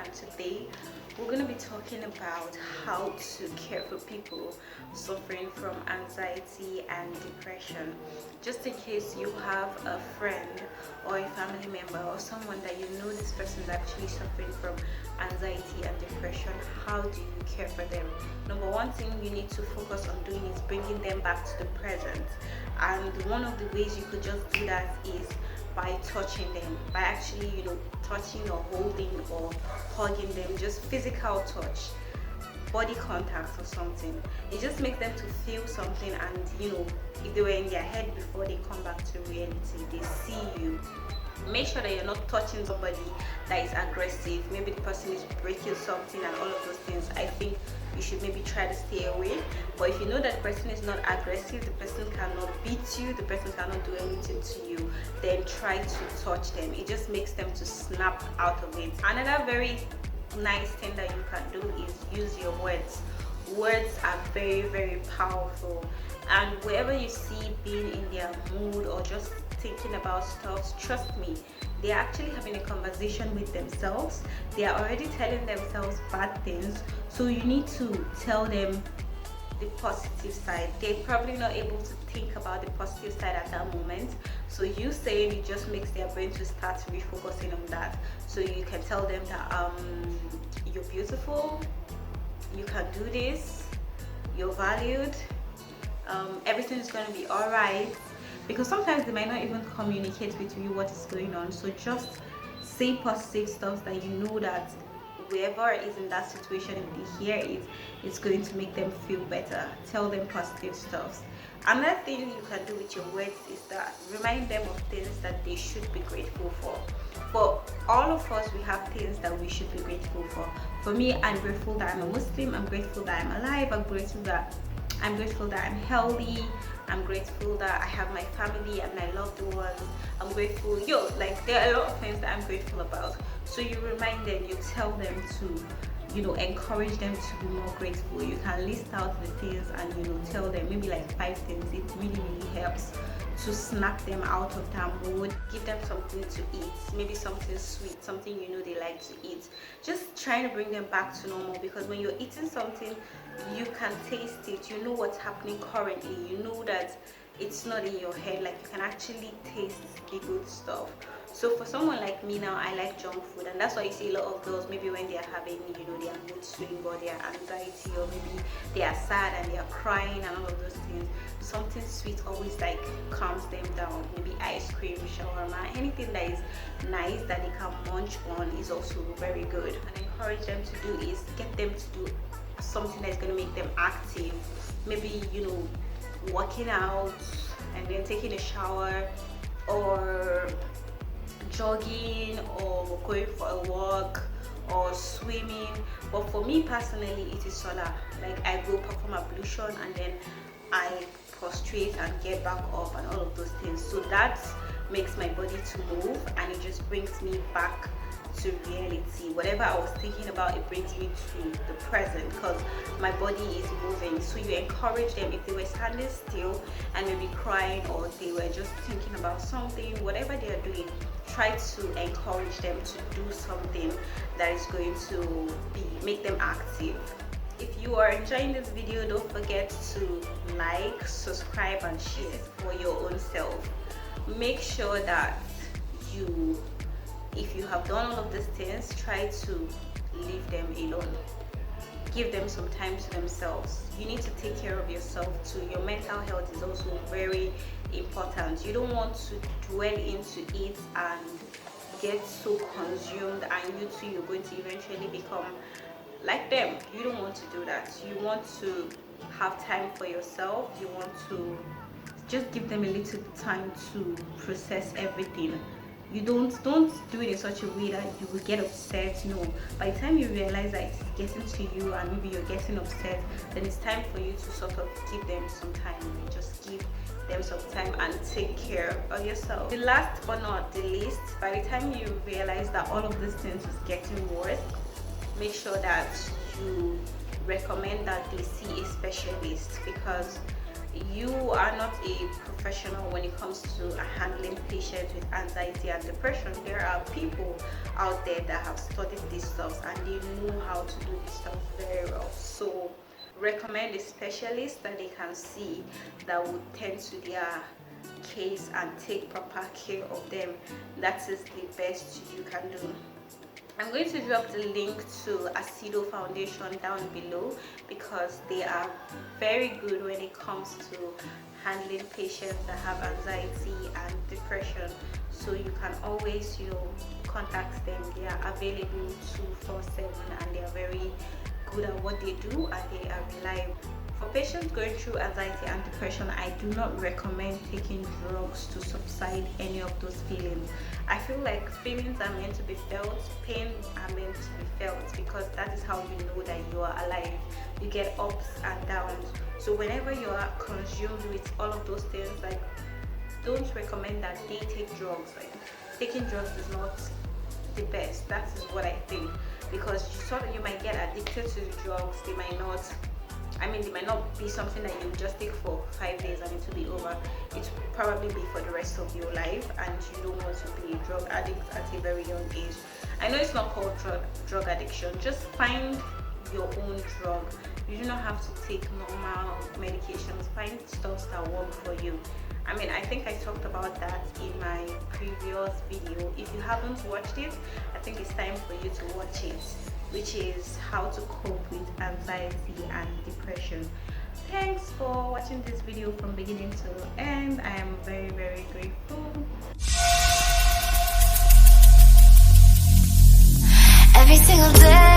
and today we're going to be talking about how to care for people suffering from anxiety and depression. Just in case you have a friend or a family member or someone that you know this person is actually suffering from anxiety and depression, how do you care for them? Number one thing you need to focus on doing is bringing them back to the present, and one of the ways you could just do that is by touching them, by actually touching or holding or hugging them, just physical touch, body contact or something. It just makes them to feel something, and if they were in their head before they come back to reality, they see you. Make sure that you're not touching somebody that is aggressive. Maybe the person is breaking something and all of those things. I think you should maybe try to stay away. But if you know that the person is not aggressive, the person cannot beat you, the person cannot do anything to you, then try to touch them. It just makes them to snap out of it. Another very nice thing that you can do is use your words. Words are very, very powerful, and wherever you see being in their mood or just thinking about stuff, trust me, they are actually having a conversation with themselves. They are already telling themselves bad things, so you need to tell them the positive side. They're probably not able to think about the positive side at that moment, so you saying it just makes their brain to start refocusing on that. So you can tell them that you're beautiful, you can do this, you're valued, everything is going to be all right, because sometimes they might not even communicate with you what is going on. So just say positive stuff that you know that whoever is in that situation, if they hear it, it's going to make them feel better. Tell them positive stuff. Another thing you can do with your words is that remind them of things that they should be grateful for. For all of us, we have things that we should be grateful for. For me, I'm grateful that I'm a Muslim. I'm grateful that I'm alive. I'm grateful that I'm healthy. I'm grateful that I have my family and my loved ones. I'm grateful, there are a lot of things that I'm grateful about. So you remind them, you tell them to encourage them to be more grateful. You can list out the things and tell them maybe like 5 things. It really helps to snap them out of that mood. Give them something to eat, maybe something sweet, something they like to eat. Just trying to bring them back to normal, because when you're eating something, you can taste it, you know what's happening currently, you know that it's not in your head, like you can actually taste the good stuff. So for someone like me now, I like junk food, and that's why you see a lot of girls, maybe when they are having their mood swing or their anxiety, or maybe they are sad and they are crying and all of those things, something sweet always calms them down. Maybe ice cream, shawarma, anything that is nice that they can munch on is also very good. And I encourage them to do is get them to do something that's going to make them active. Maybe working out and then taking a shower, or jogging, or going for a walk, or swimming. But for me personally, it is solar. Like I go perform ablution and then I prostrate and get back up and all of those things. So that makes my body to move, and it just brings me back to reality. Whatever I was thinking about, it brings me to the present because my body is moving. So you encourage them, if they were standing still and maybe crying, or they were just thinking about something, whatever they are doing, try to encourage them to do something that is going to make them active. If you are enjoying this video, don't forget to like, subscribe and share for your own self. Make sure that if you have done all of these things, try to leave them alone. Give them some time to themselves. You need to take care of yourself too. Your mental health is also very important. You don't want to dwell into it and get so consumed, and you too, you're going to eventually become like them. You don't want to do that. You want to have time for yourself. You want to just give them a little time to process everything. You don't do it in such a way that you will get upset. No, by the time you realize that it's getting to you and maybe you're getting upset, then it's time for you to sort of give them some time. Just give them some time and take care of yourself. The last but not the least, by the time you realize that all of these things is getting worse, make sure that you recommend that they see a specialist, because you are not a professional when it comes to handling patients with anxiety and depression. There are people out there that have studied these stuff and know how to do this stuff very well. So recommend a specialist that they can see, that would tend to their case and take proper care of them. That is the best you can do. I'm going to drop the link to Acido Foundation down below, because they are very good when it comes to handling patients that have anxiety and depression. So you can always, contact them. They are available 247 and they are very good at what they do, and they are reliable. For patients going through anxiety and depression, I do not recommend taking drugs to subside any of those feelings. I feel like feelings are meant to be felt, pain are meant to be felt, because that is how you know that you are alive. You get ups and downs. So whenever you are consumed with all of those things, like, don't recommend that they take drugs. Like, taking drugs is not the best. That is what I think, because you might get addicted to the drugs. They might not be something that you just take for 5 days and it will be over. It will probably be for the rest of your life, and you don't want to be a drug addict at a very young age. I know it's not called drug addiction. Just find your own drug. You do not have to take normal medications. Find stuff that work for you. I think I talked about that in my previous video. If you haven't watched it, I think it's time for you to watch it, which is how to cope with anxiety and depression. Thanks for watching this video from beginning to end. I am very, very grateful. Every single day